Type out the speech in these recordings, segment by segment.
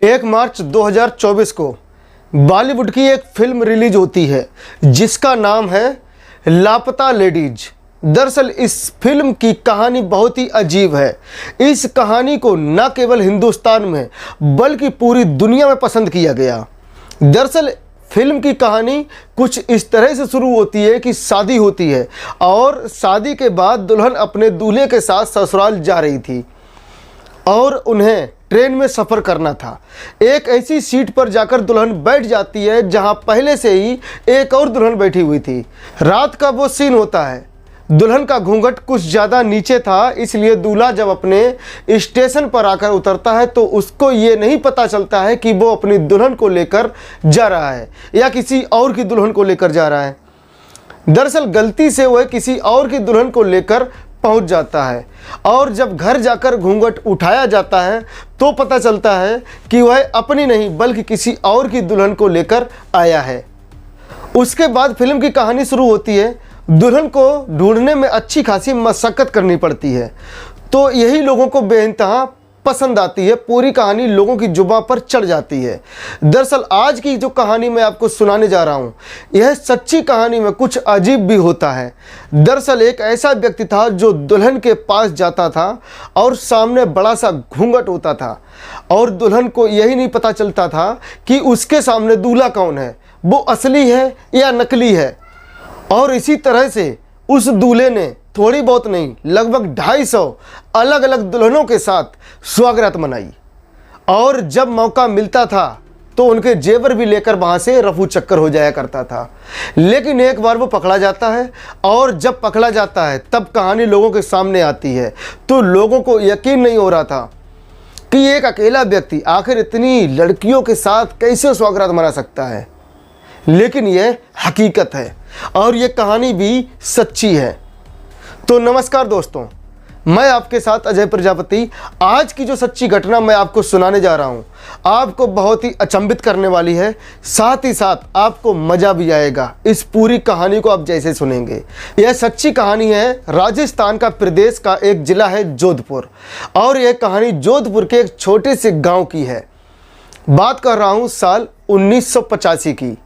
1 मार्च 2024 को बॉलीवुड की एक फिल्म रिलीज होती है जिसका नाम है लापता लेडीज। दरअसल इस फिल्म की कहानी बहुत ही अजीब है। इस कहानी को न केवल हिंदुस्तान में बल्कि पूरी दुनिया में पसंद किया गया। दरअसल फिल्म की कहानी कुछ इस तरह से शुरू होती है कि शादी होती है और शादी के बाद दुल्हन अपने दूल्हे के साथ ससुराल जा रही थी और उन्हें ट्रेन में सफ़र करना था। एक ऐसी सीट पर जाकर दुल्हन बैठ जाती है जहां पहले से ही एक और दुल्हन बैठी हुई थी। रात का वो सीन होता है। दुल्हन का घूंघट कुछ ज़्यादा नीचे था, इसलिए दूल्हा जब अपने स्टेशन पर आकर उतरता है तो उसको ये नहीं पता चलता है कि वो अपनी दुल्हन को लेकर जा रहा है या किसी और की दुल्हन को लेकर जा रहा है। दरअसल गलती से वह किसी और की दुल्हन को लेकर पहुंच जाता है और जब घर जाकर घूंघट उठाया जाता है तो पता चलता है कि वह अपनी नहीं बल्कि किसी और की दुल्हन को लेकर आया है। उसके बाद फिल्म की कहानी शुरू होती है। दुल्हन को ढूंढने में अच्छी खासी मशक्कत करनी पड़ती है, तो यही लोगों को बेइंतहा पसंद आती है। पूरी कहानी लोगों की जुबान पर चढ़ जाती है। दरअसल आज की जो कहानी मैं आपको सुनाने जा रहा हूँ, यह सच्ची कहानी में कुछ अजीब भी होता है। दरअसल एक ऐसा व्यक्ति था जो दुल्हन के पास जाता था और सामने बड़ा सा घूंघट होता था और दुल्हन को यही नहीं पता चलता था कि उसके सामने दूल्हा कौन है, वो असली है या नकली है। और इसी तरह से उस दूल्हे ने थोड़ी बहुत नहीं लगभग 250 अलग अलग दुल्हनों के साथ स्वागत मनाई और जब मौका मिलता था तो उनके जेवर भी लेकर वहाँ से रफू चक्कर हो जाया करता था। लेकिन एक बार वो पकड़ा जाता है और जब पकड़ा जाता है तब कहानी लोगों के सामने आती है तो लोगों को यकीन नहीं हो रहा था कि एक अकेला व्यक्ति आखिर इतनी लड़कियों के साथ कैसे स्वागत मना सकता है। लेकिन यह हकीकत है और ये कहानी भी सच्ची है। तो नमस्कार दोस्तों, मैं आपके साथ अजय प्रजापति। आज की जो सच्ची घटना मैं आपको सुनाने जा रहा हूँ आपको बहुत ही अचंभित करने वाली है, साथ ही साथ आपको मज़ा भी आएगा इस पूरी कहानी को आप जैसे सुनेंगे। यह सच्ची कहानी है। राजस्थान का प्रदेश का एक ज़िला है जोधपुर और यह कहानी जोधपुर के एक छोटे से गाँव की है। बात कर रहा हूँ साल 1985 की।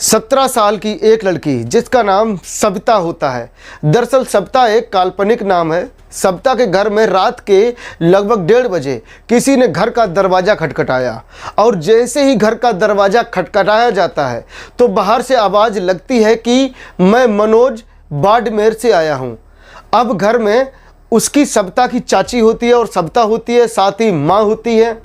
17 साल की एक लड़की जिसका नाम सविता होता है। दरअसल सविता एक काल्पनिक नाम है। सविता के घर में रात के लगभग 1:30 बजे किसी ने घर का दरवाज़ा खटखटाया और जैसे ही घर का दरवाज़ा खटखटाया जाता है तो बाहर से आवाज़ लगती है कि मैं मनोज बाड़मेर से आया हूँ। अब घर में उसकी सविता की चाची होती है और सविता होती है, साथ ही माँ होती है।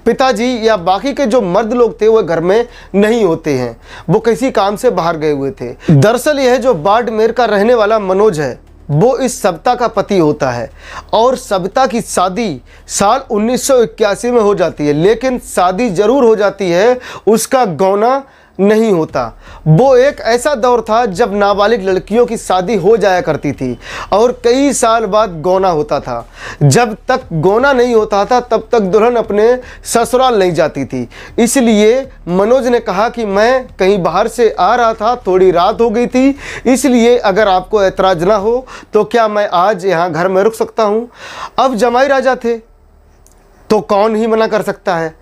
पिताजी या बाकी के जो मर्द लोग थे वो घर में नहीं होते हैं, वो किसी काम से बाहर गए हुए थे। दरअसल यह जो बाड़मेर का रहने वाला मनोज है वो इस सविता का पति होता है और सविता की शादी साल 1981 में हो जाती है। लेकिन शादी ज़रूर हो जाती है, उसका गौना नहीं होता। वो एक ऐसा दौर था जब नाबालिग लड़कियों की शादी हो जाया करती थी और कई साल बाद गौना होता था। जब तक गौना नहीं होता था तब तक दुल्हन अपने ससुराल नहीं जाती थी। इसलिए मनोज ने कहा कि मैं कहीं बाहर से आ रहा था, थोड़ी रात हो गई थी, इसलिए अगर आपको एतराज़ ना हो तो क्या मैं आज यहाँ घर में रुक सकता हूँ। अब जमाई राजा थे तो कौन ही मना कर सकता है।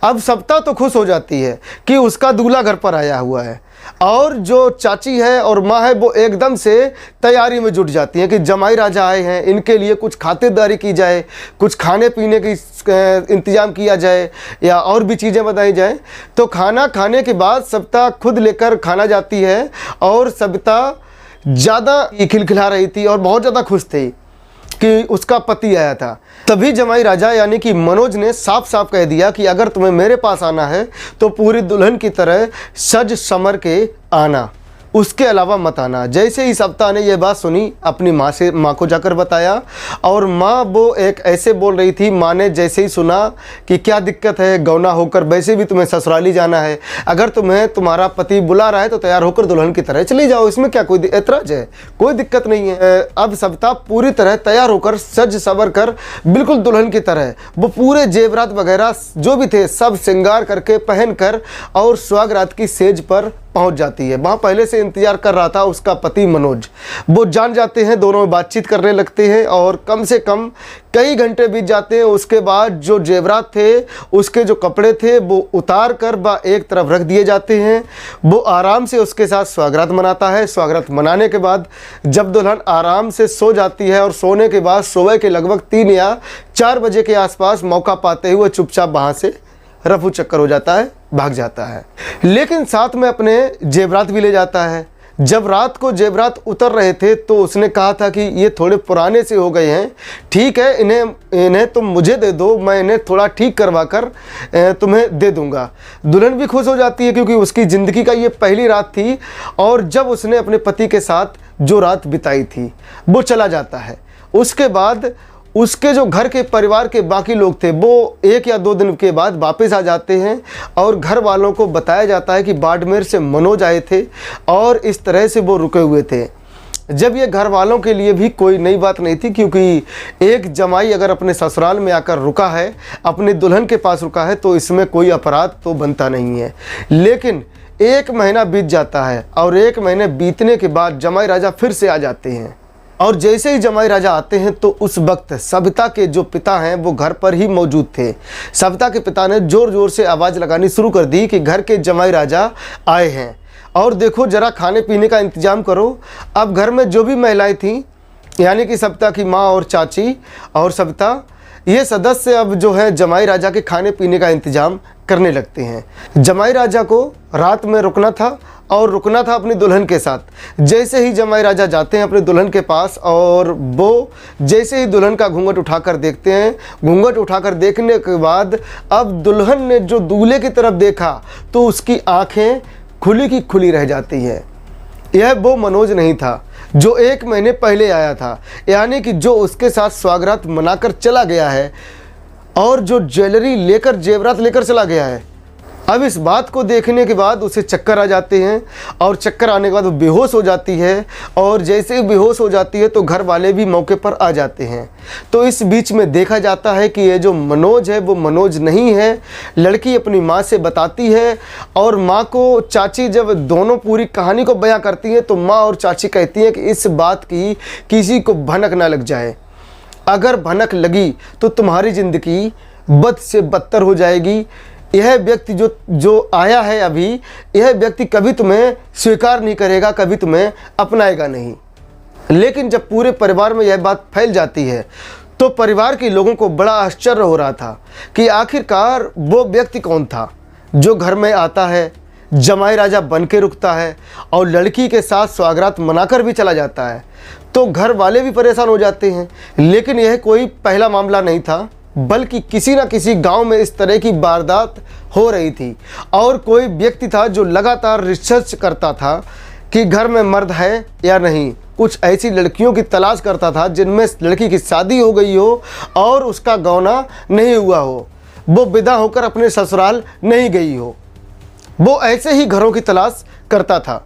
अब सविता तो खुश हो जाती है कि उसका दूल्हा घर पर आया हुआ है और जो चाची है और माँ है वो एकदम से तैयारी में जुट जाती हैं कि जमाई राजा आए हैं, इनके लिए कुछ खातिरदारी की जाए, कुछ खाने पीने की इंतज़ाम किया जाए या और भी चीज़ें बताई जाए। तो खाना खाने के बाद सविता खुद लेकर खाना जाती है और सविता ज़्यादा खिलखिला रही थी और बहुत ज़्यादा खुश थी कि उसका पति आया था। तभी जमाई राजा यानी कि मनोज ने साफ साफ कह दिया कि अगर तुम्हें मेरे पास आना है तो पूरी दुल्हन की तरह सज संवर के आना, उसके अलावा मत आना। जैसे ही सविता ने यह बात सुनी अपनी माँ को जाकर बताया और माँ वो एक ऐसे बोल रही थी। माँ ने जैसे ही सुना कि क्या दिक्कत है, गौना होकर वैसे भी तुम्हें ससुराली जाना है, अगर तुम्हें तुम्हारा पति बुला रहा है तो तैयार होकर दुल्हन की तरह चली जाओ, इसमें क्या कोई एतराज़ है, कोई दिक्कत नहीं है। अब सविता पूरी तरह तैयार होकर सज संवर कर बिल्कुल दुल्हन की तरह वो पूरे जेवरात वगैरह जो भी थे सब श्रृंगार करके पहन कर और स्वागरात की सेज पर पहुंच जाती है। वहाँ पहले से इंतज़ार कर रहा था उसका पति मनोज। वो जान जाते हैं, दोनों में बातचीत करने लगते हैं और कम से कम कई घंटे बीत जाते हैं। उसके बाद जो जेवरात थे, उसके जो कपड़े थे, वो उतार कर वह एक तरफ रख दिए जाते हैं। वो आराम से उसके साथ स्वागत मनाता है। स्वागत मनाने के बाद जब दुल्हन आराम से सो जाती है और सोने के बाद सुबह के लगभग 3 या 4 बजे के आसपास मौका पाते हुए चुपचाप वहाँ से रफू चक्कर हो जाता है, भाग जाता है। लेकिन साथ में अपने जेवरात भी ले जाता है। जब रात को जेवरात उतर रहे थे तो उसने कहा था कि ये थोड़े पुराने से हो गए हैं, ठीक है, इन्हें तुम मुझे दे दो, मैं इन्हें थोड़ा ठीक करवा कर तुम्हें दे दूंगा। दुल्हन भी खुश हो जाती है क्योंकि उसकी ज़िंदगी का ये पहली रात थी और जब उसने अपने पति के साथ जो रात बिताई थी वो चला जाता है। उसके बाद उसके जो घर के परिवार के बाकी लोग थे वो 1 या 2 दिन के बाद वापस आ जाते हैं और घर वालों को बताया जाता है कि बाड़मेर से मनोज आए थे और इस तरह से वो रुके हुए थे। जब ये घर वालों के लिए भी कोई नई बात नहीं थी, क्योंकि एक जमाई अगर अपने ससुराल में आकर रुका है, अपनी दुल्हन के पास रुका है, तो इसमें कोई अपराध तो बनता नहीं है। लेकिन 1 महीना बीत जाता है और 1 महीने बीतने के बाद जमाई राजा फिर से आ जाते हैं और जैसे ही जमाई राजा आते हैं तो उस वक्त सविता के जो पिता हैं वो घर पर ही मौजूद थे। सविता के पिता ने ज़ोर ज़ोर से आवाज़ लगानी शुरू कर दी कि घर के जमाई राजा आए हैं और देखो ज़रा खाने पीने का इंतज़ाम करो। अब घर में जो भी महिलाएं थीं, यानी कि सविता की माँ और चाची और सविता, ये सदस्य अब जो है जमाई राजा के खाने पीने का इंतज़ाम करने लगते हैं। जमाई राजा को रात में रुकना था और रुकना था अपनी दुल्हन के साथ। जैसे ही जमाई राजा जाते हैं अपनी दुल्हन के पास और वो जैसे ही दुल्हन का घूंघट उठाकर देखते हैं, घूंघट उठाकर देखने के बाद अब दुल्हन ने जो दूल्हे की तरफ देखा तो उसकी आंखें खुली की खुली रह जाती हैं। यह वो मनोज नहीं था जो 1 महीने पहले आया था, यानी कि जो उसके साथ स्वागत मनाकर चला गया है और जो ज्वेलरी लेकर, जेवरात लेकर चला गया है। अब इस बात को देखने के बाद उसे चक्कर आ जाते हैं और चक्कर आने के बाद वो बेहोश हो जाती है और जैसे ही बेहोश हो जाती है तो घर वाले भी मौके पर आ जाते हैं। तो इस बीच में देखा जाता है कि ये जो मनोज है वो मनोज नहीं है। लड़की अपनी माँ से बताती है और माँ को चाची जब दोनों पूरी कहानी को बयां करती हैं तो माँ और चाची कहती हैं कि इस बात की किसी को भनक ना लग जाए। अगर भनक लगी तो तुम्हारी ज़िंदगी बद से बदतर हो जाएगी। यह व्यक्ति जो आया है अभी, यह व्यक्ति कभी तुम्हें स्वीकार नहीं करेगा, कभी तुम्हें अपनाएगा नहीं। लेकिन जब पूरे परिवार में यह बात फैल जाती है तो परिवार के लोगों को बड़ा आश्चर्य हो रहा था कि आखिरकार वो व्यक्ति कौन था जो घर में आता है, जमाई राजा बन के रुकता है और लड़की के साथ स्वागत मनाकर भी चला जाता है। तो घर वाले भी परेशान हो जाते हैं। लेकिन यह कोई पहला मामला नहीं था, बल्कि किसी न किसी गांव में इस तरह की वारदात हो रही थी और कोई व्यक्ति था जो लगातार रिसर्च करता था कि घर में मर्द है या नहीं। कुछ ऐसी लड़कियों की तलाश करता था जिनमें लड़की की शादी हो गई हो और उसका गौना नहीं हुआ हो, वो विदा होकर अपने ससुराल नहीं गई हो। वो ऐसे ही घरों की तलाश करता था।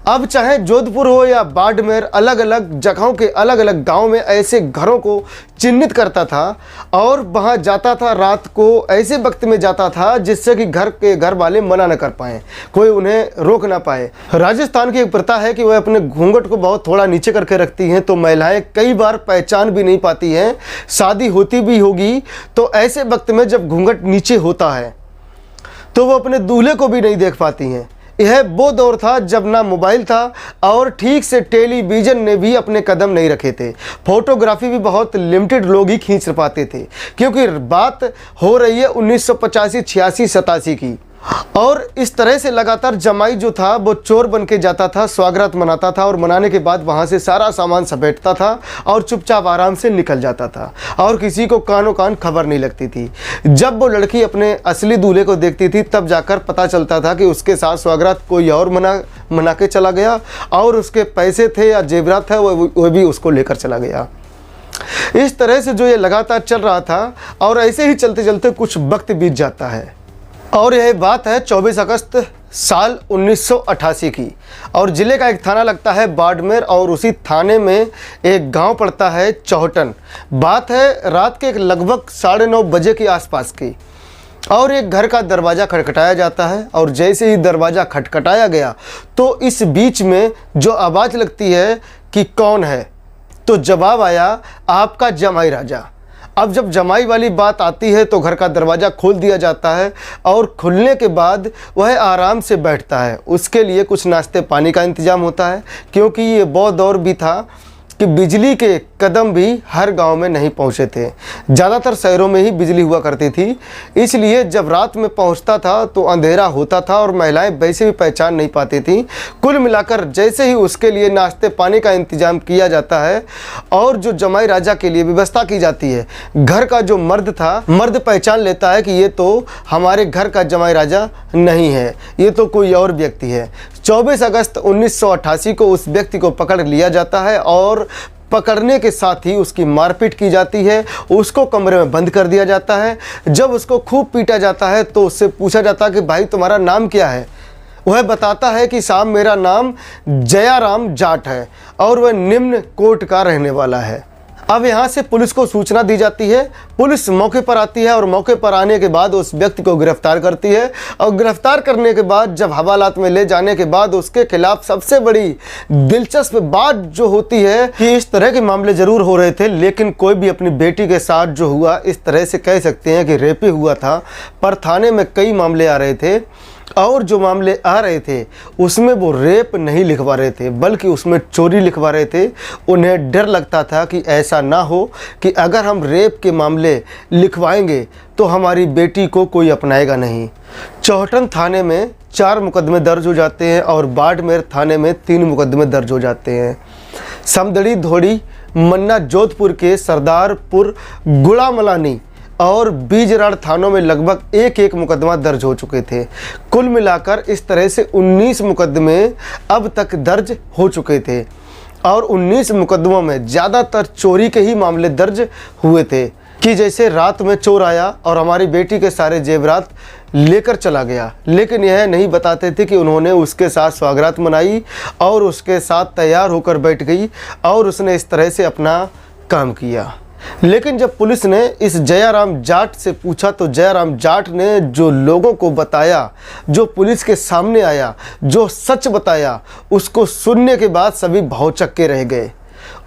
अब चाहे जोधपुर हो या बाड़मेर, अलग अलग जगहों के अलग अलग गांव में ऐसे घरों को चिन्हित करता था और वहां जाता था। रात को ऐसे वक्त में जाता था जिससे कि घर वाले मना न कर पाएँ, कोई उन्हें रोक ना पाए। राजस्थान की एक प्रथा है कि वह अपने घूंघट को बहुत थोड़ा नीचे करके रखती हैं, तो महिलाएं कई बार पहचान भी नहीं पाती हैं। शादी होती भी होगी तो ऐसे वक्त में जब घूंघट नीचे होता है तो वो अपने दूल्हे को भी नहीं देख पाती हैं। यह वो दौर था जब ना मोबाइल था और ठीक से टेलीविज़न ने भी अपने कदम नहीं रखे थे। फोटोग्राफी भी बहुत लिमिटेड लोग ही खींच पाते थे, क्योंकि बात हो रही है 1985, 86, 87 की। और इस तरह से लगातार जमाई जो था वो चोर बन के जाता था, स्वागत मनाता था और मनाने के बाद वहाँ से सारा सामान समेटता था और चुपचाप आराम से निकल जाता था और किसी को कानों कान खबर नहीं लगती थी। जब वो लड़की अपने असली दूल्हे को देखती थी तब जाकर पता चलता था कि उसके साथ स्वागत कोई और मना के चला गया और उसके पैसे थे या जेवरात था वो भी उसको लेकर चला गया। इस तरह से जो ये लगातार चल रहा था और ऐसे ही चलते चलते कुछ वक्त बीत जाता है। और यह बात है 24 अगस्त साल 1988 की और ज़िले का एक थाना लगता है बाड़मेर और उसी थाने में एक गांव पड़ता है चौहटन। बात है रात के लगभग 9:30 बजे के आसपास की। और एक घर का दरवाज़ा खटखटाया जाता है और जैसे ही दरवाज़ा खटखटाया गया तो इस बीच में जो आवाज़ लगती है कि कौन है, तो जवाब आया आपका जमाई राजा। अब जब जमाई वाली बात आती है तो घर का दरवाज़ा खोल दिया जाता है और खुलने के बाद वह आराम से बैठता है। उसके लिए कुछ नाश्ते पानी का इंतज़ाम होता है, क्योंकि ये बहुत दौर भी था कि बिजली के कदम भी हर गांव में नहीं पहुंचे थे। ज़्यादातर शहरों में ही बिजली हुआ करती थी, इसलिए जब रात में पहुंचता था तो अंधेरा होता था और महिलाएं वैसे भी पहचान नहीं पाती थीं। कुल मिलाकर जैसे ही उसके लिए नाश्ते पानी का इंतजाम किया जाता है और जो जमाई राजा के लिए व्यवस्था की जाती है, घर का जो मर्द था, मर्द पहचान लेता है कि ये तो हमारे घर का जमाई राजा नहीं है, ये तो कोई और व्यक्ति है। 24 अगस्त 1988 को उस व्यक्ति को पकड़ लिया जाता है और पकड़ने के साथ ही उसकी मारपीट की जाती है। उसको कमरे में बंद कर दिया जाता है। जब उसको खूब पीटा जाता है तो उससे पूछा जाता है कि भाई तुम्हारा नाम क्या है। वह बताता है कि साहब मेरा नाम जयाराम जाट है और वह निम्न कोट का रहने वाला है। अब यहाँ से पुलिस को सूचना दी जाती है। पुलिस मौके पर आती है और मौके पर आने के बाद उस व्यक्ति को गिरफ्तार करती है और गिरफ्तार करने के बाद जब हवालात में ले जाने के बाद उसके खिलाफ सबसे बड़ी दिलचस्प बात जो होती है कि इस तरह के मामले ज़रूर हो रहे थे, लेकिन कोई भी अपनी बेटी के साथ जो हुआ, इस तरह से कह सकते हैं कि रेप ही हुआ था, पर थाने में कई मामले आ रहे थे और जो मामले आ रहे थे उसमें वो रेप नहीं लिखवा रहे थे बल्कि उसमें चोरी लिखवा रहे थे। उन्हें डर लगता था कि ऐसा ना हो कि अगर हम रेप के मामले लिखवाएंगे तो हमारी बेटी को कोई अपनाएगा नहीं। चौहटन थाने में 4 मुकदमे दर्ज हो जाते हैं और बाड़मेर थाने में 3 मुकदमे दर्ज हो जाते हैं। समदड़ी, धोड़ी, मन्ना, जोधपुर के सरदारपुर, गुड़ामलानी और बीजराड़ थानों में लगभग एक मुकदमा दर्ज हो चुके थे। कुल मिलाकर इस तरह से 19 मुकदमे अब तक दर्ज हो चुके थे और 19 मुकदमों में ज़्यादातर चोरी के ही मामले दर्ज हुए थे कि जैसे रात में चोर आया और हमारी बेटी के सारे जेवरात लेकर चला गया, लेकिन यह नहीं बताते थे कि उन्होंने उसके साथ स्वागरात मनाई और उसके साथ तैयार होकर बैठ गई और उसने इस तरह से अपना काम किया। लेकिन जब पुलिस ने इस जयाराम जाट से पूछा तो जयाराम जाट ने जो लोगों को बताया, जो पुलिस के सामने आया, जो सच बताया, उसको सुनने के बाद सभी भौचक्के रह गए।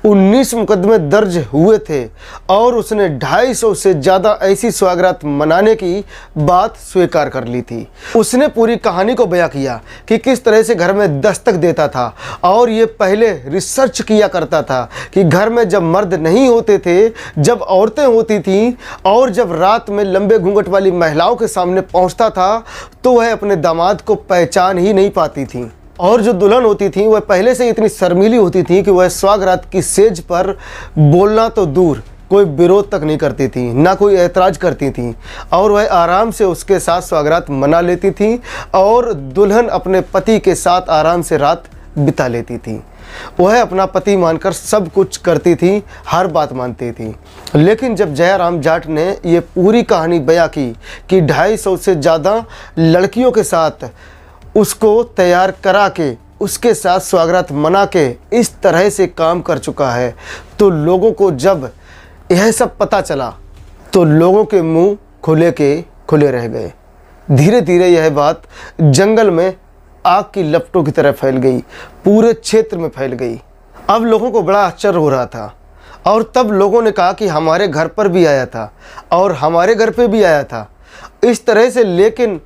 19 मुकदमे दर्ज हुए थे और उसने 250 से ज़्यादा ऐसी स्वागरात मनाने की बात स्वीकार कर ली थी। उसने पूरी कहानी को बयां किया कि किस तरह से घर में दस्तक देता था और ये पहले रिसर्च किया करता था कि घर में जब मर्द नहीं होते थे, जब औरतें होती थीं और जब रात में लंबे घूंघट वाली महिलाओं के सामने पहुंचता था तो वह अपने दामाद को पहचान ही नहीं पाती थी। और जो दुल्हन होती थी वह पहले से इतनी शर्मीली होती थी कि वह स्वागरात की सेज पर बोलना तो दूर, कोई विरोध तक नहीं करती थी, ना कोई ऐतराज़ करती थी और वह आराम से उसके साथ स्वागरात मना लेती थी और दुल्हन अपने पति के साथ आराम से रात बिता लेती थी। वह अपना पति मानकर सब कुछ करती थी, हर बात मानती थी। लेकिन जब जयाराम जाट ने ये पूरी कहानी बयां की कि 250 से ज़्यादा लड़कियों के साथ उसको तैयार करा के उसके साथ स्वागरात मना के इस तरह से काम कर चुका है, तो लोगों को जब यह सब पता चला तो लोगों के मुंह खुले के खुले रह गए। धीरे धीरे यह बात जंगल में आग की लपटों की तरह फैल गई, पूरे क्षेत्र में फैल गई। अब लोगों को बड़ा आश्चर्य हो रहा था और तब लोगों ने कहा कि हमारे घर पर भी आया था और हमारे घर पे भी आया था, इस तरह से। लेकिन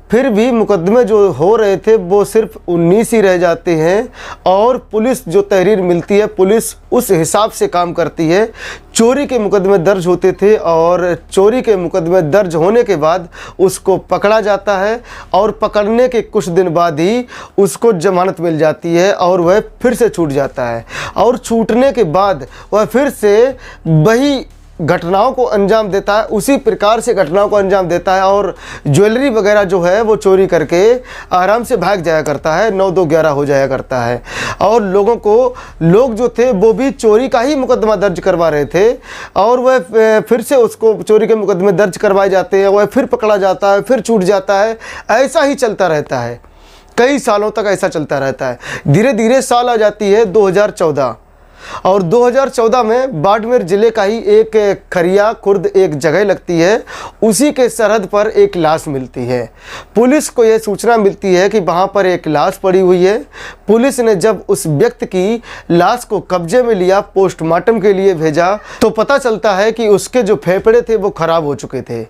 फिर भी मुकदमे जो हो रहे थे वो सिर्फ 19 ही रह जाते हैं और पुलिस जो तहरीर मिलती है, पुलिस उस हिसाब से काम करती है। चोरी के मुकदमे दर्ज होते थे और चोरी के मुकदमे दर्ज होने के बाद उसको पकड़ा जाता है और पकड़ने के कुछ दिन बाद ही उसको जमानत मिल जाती है और वह फिर से छूट जाता है और छूटने के बाद वह फिर से वही घटनाओं को अंजाम देता है, उसी प्रकार से घटनाओं को अंजाम देता है और ज्वेलरी वगैरह जो है वो चोरी करके आराम से भाग जाया करता है, 9-2-11 हो जाया करता है। और लोग जो थे वो भी चोरी का ही मुकदमा दर्ज करवा रहे थे और वह फिर से उसको चोरी के मुकदमे दर्ज करवाए जाते हैं, वह फिर पकड़ा जाता है, फिर छूट जाता है। ऐसा ही चलता रहता है, कई सालों तक ऐसा चलता रहता है। धीरे धीरे साल आ जाती है 2014 और 2014 में बाड़मेर ज़िले का ही एक खरिया खुर्द एक जगह लगती है, उसी के सरहद पर एक लाश मिलती है। पुलिस को यह सूचना मिलती है कि वहाँ पर एक लाश पड़ी हुई है। पुलिस ने जब उस व्यक्ति की लाश को कब्जे में लिया, पोस्टमार्टम के लिए भेजा, तो पता चलता है कि उसके जो फेफड़े थे वो खराब हो चुके थे,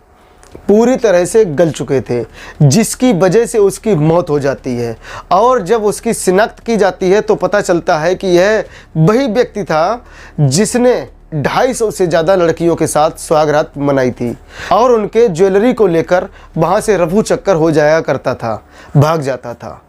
पूरी तरह से गल चुके थे, जिसकी वजह से उसकी मौत हो जाती है। और जब उसकी शिनाख्त की जाती है तो पता चलता है कि यह वही व्यक्ति था जिसने 250 से ज़्यादा लड़कियों के साथ सुहागरात मनाई थी और उनके ज्वेलरी को लेकर वहाँ से रफू चक्कर हो जाया करता था, भाग जाता था।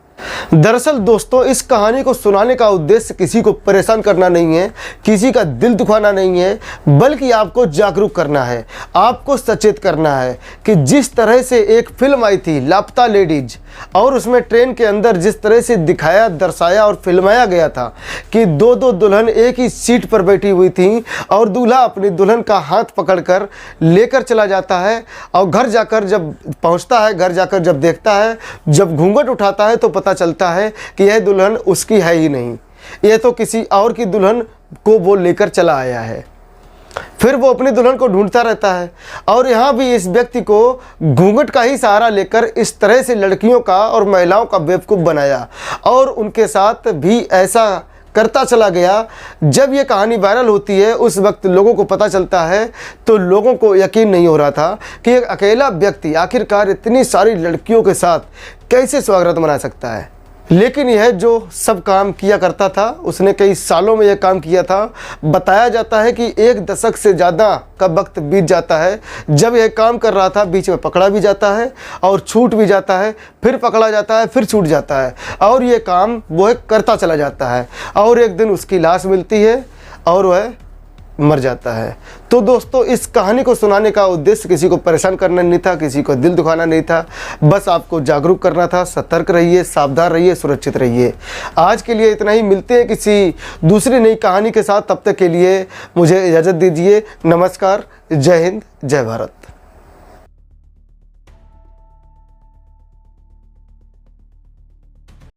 दरअसल दोस्तों, इस कहानी को सुनाने का उद्देश्य किसी को परेशान करना नहीं है, किसी का दिल दुखाना नहीं है, बल्कि आपको जागरूक करना है, आपको सचेत करना है कि जिस तरह से एक फिल्म आई थी लापता लेडीज, और उसमें ट्रेन के अंदर जिस तरह से दिखाया, दर्शाया और फिल्माया गया था कि दो दुल्हन एक ही सीट पर बैठी हुई थी और दूल्हा अपनी दुल्हन का हाथ पकड़कर लेकर चला जाता है और घर जाकर जब पहुंचता है, घर जाकर जब देखता है, जब घूंघट उठाता है तो पता चलता है कि यह दुल्हन उसकी है ही नहीं, यह तो किसी और की दुल्हन को वो लेकर चला आया है। फिर वो अपनी दुल्हन को ढूंढता रहता है और यहाँ भी इस व्यक्ति को घूंघट का ही सहारा लेकर इस तरह से लड़कियों का और महिलाओं का बेवकूफ़ बनाया और उनके साथ भी ऐसा करता चला गया। जब ये कहानी वायरल होती है उस वक्त लोगों को पता चलता है तो लोगों को यकीन नहीं हो रहा था कि एक अकेला व्यक्ति आखिरकार इतनी सारी लड़कियों के साथ कैसे स्वागत मना सकता है। लेकिन यह जो सब काम किया करता था, उसने कई सालों में यह काम किया था। बताया जाता है कि 1 दशक से ज़्यादा का वक्त बीत जाता है। जब यह काम कर रहा था बीच में पकड़ा भी जाता है और छूट भी जाता है, फिर पकड़ा जाता है, फिर छूट जाता है और ये काम वह करता चला जाता है और एक दिन उसकी लाश मिलती है और वह मर जाता है। तो दोस्तों, इस कहानी को सुनाने का उद्देश्य किसी को परेशान करना नहीं था, किसी को दिल दुखाना नहीं था, बस आपको जागरूक करना था। सतर्क रहिए, सावधान रहिए, सुरक्षित रहिए। आज के लिए इतना ही, मिलते हैं किसी दूसरी नई कहानी के साथ। तब तक के लिए मुझे इजाज़त दीजिए। नमस्कार, जय हिंद, जय भारत।